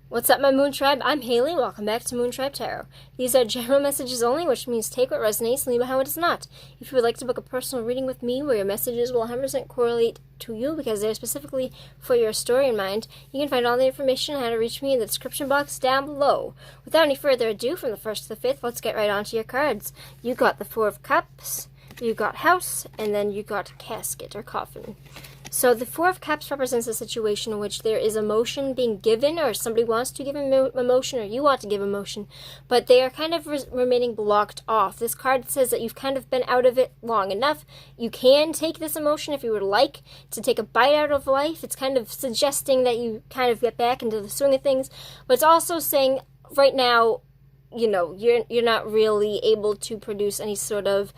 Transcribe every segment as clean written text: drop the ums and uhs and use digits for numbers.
What's up, my Moon Tribe? I'm Haley. Welcome back to Moon Tribe Tarot. These are general messages only, which means take what resonates and leave behind what does not. If you would like to book a personal reading with me where your messages will 100% correlate to you because they're specifically for your story in mind, you can find all the information on how to reach me in the description box down below. Without any further ado, from the 1st to the 5th, let's get right on to your cards. You got the Four of Cups, you got House, and then you got Casket or Coffin. So the Four of Cups represents a situation in which there is emotion being given, or somebody wants to give emotion, or you want to give emotion, but they are kind of remaining blocked off. This card says that you've kind of been out of it long enough. You can take this emotion if you would like to take a bite out of life. It's kind of suggesting that you kind of get back into the swing of things, but it's also saying right now, you know, you're not really able to produce any sort of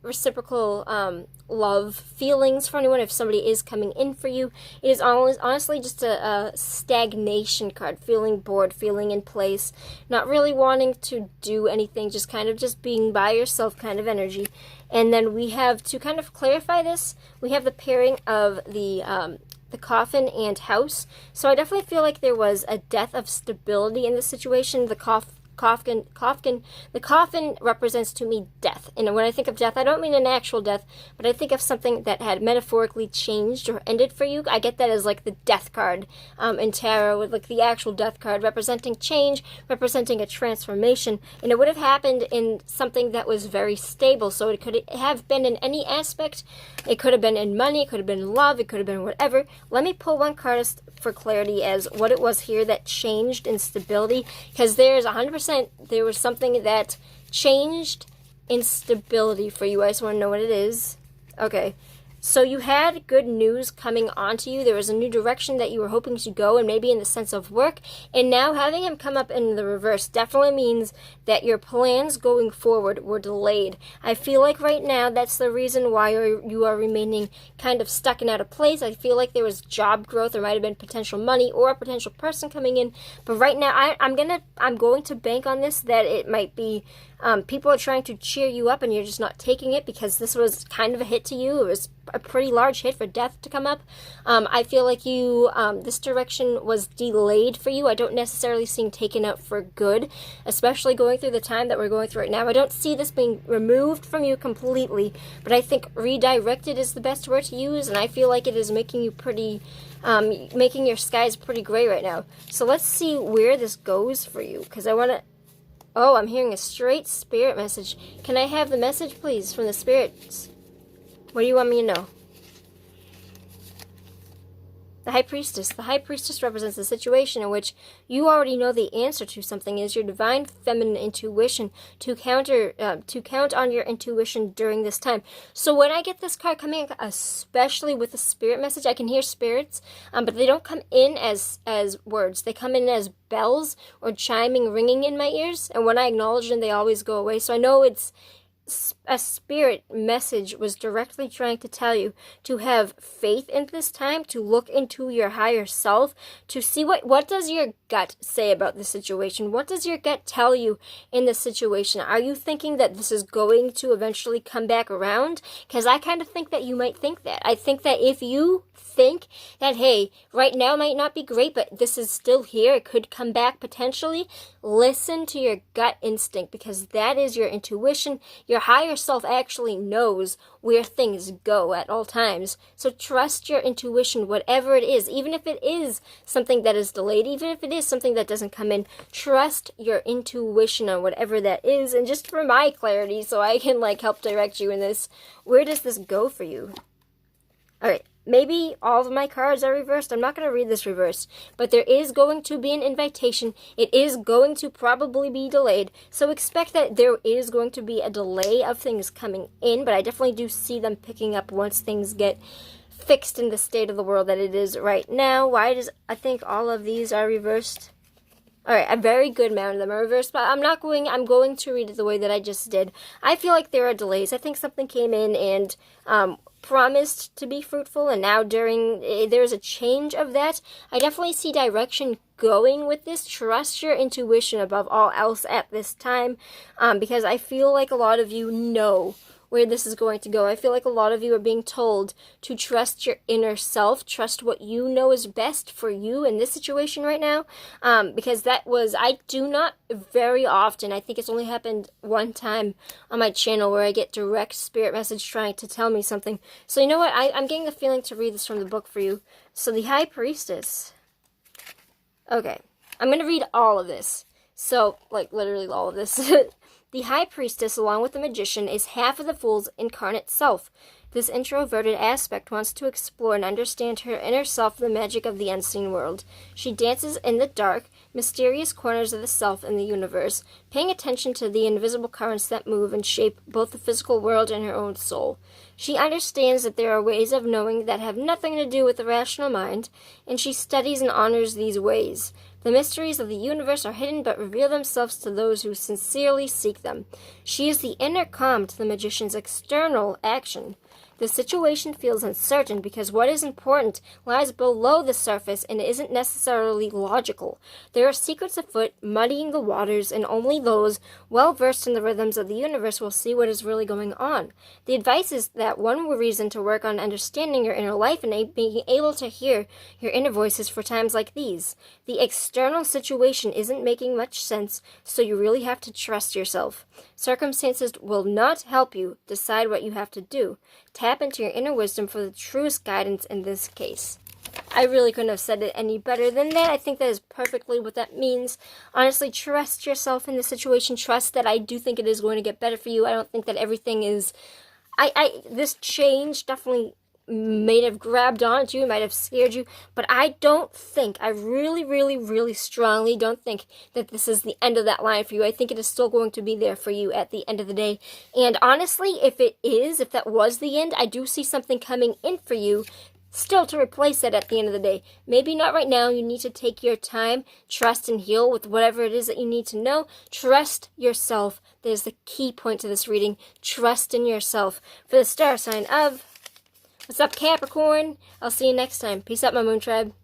reciprocal love feelings for anyone if somebody is coming in for you. It is honestly just a stagnation card, feeling bored, feeling in place, not really wanting to do anything, just kind of just being by yourself kind of energy. And then we have, to kind of clarify this, we have the pairing of the Coffin and House. So I definitely feel like there was a death of stability in this situation. The coffin represents to me death. And when I think of death, I don't mean an actual death, but I think of something that had metaphorically changed or ended for you. I get that as like the death card in tarot, with like the actual death card representing change, representing a transformation. And it would have happened in something that was very stable. So it could have been in any aspect. It could have been in money, it could have been in love, it could have been whatever. Let me pull one card for clarity as what it was here that changed in stability, because there's 100% there was something that changed in stability for you. I just want to know what it is. Okay. So you had good news coming onto you. There was a new direction that you were hoping to go, and maybe in the sense of work. And now having him come up in the reverse definitely means that your plans going forward were delayed. I feel like right now that's the reason why you are remaining kind of stuck and out of place. I feel like there was job growth. There might have been potential money or a potential person coming in. But right now I'm going to bank on this, that it might be people are trying to cheer you up and you're just not taking it, because this was kind of a hit to you. It was a pretty large hit for death to come up. I feel like you, this direction was delayed for you. I don't necessarily see taken out for good, especially going through the time that we're going through right now. I don't see this being removed from you completely, but I think redirected is the best word to use, and I feel like it is making you pretty, making your skies pretty gray right now. So let's see where this goes for you, because I want to... Oh, I'm hearing a straight spirit message. Can I have the message, please, from the spirits? What do you want me to know? The High Priestess. The High Priestess represents a situation in which you already know the answer to something. Is your divine feminine intuition to count on your intuition during this time. So when I get this card coming, especially with the spirit message, I can hear spirits, but they don't come in as words. They come in as bells or chiming, ringing in my ears, and when I acknowledge them, they always go away. So I know it's a spirit message was directly trying to tell you to have faith in this time, to look into your higher self, to see what does your gut say about the situation. What does your gut tell you in this situation? Are you thinking that this is going to eventually come back around? Because I kind of think that you might think that. I think that if you think that, hey, right now might not be great, but this is still here, it could come back potentially, listen to your gut instinct, because that is your intuition. Your higher self actually knows where things go at all times. So trust your intuition, whatever it is, even if it is something that is delayed, even if it is something that doesn't come in, trust your intuition on whatever that is. And just for my clarity, so I can like help direct you in this, where does this go for you? All right. Maybe all of my cards are reversed. I'm not going to read this reverse, but there is going to be an invitation. It is going to probably be delayed, so expect that there is going to be a delay of things coming in, but I definitely do see them picking up once things get fixed in the state of the world that it is right now. Why does I think all of these are reversed? All right, a very good amount of them are reversed, but I'm going to read it the way that I just did. I feel like there are delays. I think something came in and promised to be fruitful, and now there's a change of that. I definitely see direction going with this. Trust your intuition above all else at this time, because I feel like a lot of you know where this is going to go. I feel like a lot of you are being told to trust your inner self, trust what you know is best for you in this situation right now, because I do not very often, I think it's only happened one time on my channel where I get direct spirit message trying to tell me something. So you know what, I'm getting the feeling to read this from the book for you. So the High Priestess. Okay, I'm going to read all of this. So, like, literally all of this. The High Priestess, along with the Magician, is half of the Fool's incarnate self. This introverted aspect wants to explore and understand her inner self, the magic of the unseen world. She dances in the dark, mysterious corners of the self and the universe, paying attention to the invisible currents that move and shape both the physical world and her own soul. She understands that there are ways of knowing that have nothing to do with the rational mind, and she studies and honors these ways. The mysteries of the universe are hidden but reveal themselves to those who sincerely seek them. She is the inner calm to the magician's external action. The situation feels uncertain because what is important lies below the surface and isn't necessarily logical. There are secrets afoot, muddying the waters, and only those well-versed in the rhythms of the universe will see what is really going on. The advice is that one reason to work on understanding your inner life and being able to hear your inner voices for times like these. The external situation isn't making much sense, so you really have to trust yourself. Circumstances will not help you decide what you have to do. Tap into your inner wisdom for the truest guidance in this case. I really couldn't have said it any better than that. I think that is perfectly what that means. Honestly, trust yourself in the situation. Trust that I do think it is going to get better for you. I don't think that everything is... This change definitely may have grabbed onto you, might have scared you, but I really strongly don't think that this is the end of that line for you. I think it is still going to be there for you at the end of the day. And honestly, if that was the end, I do see something coming in for you still to replace it at the end of the day. Maybe not right now. You need to take your time, trust and heal with whatever it is that you need to know. Trust yourself. That is the key point to this reading. Trust in yourself. For the star sign of... What's up, Capricorn? I'll see you next time. Peace out, my Moon Tribe.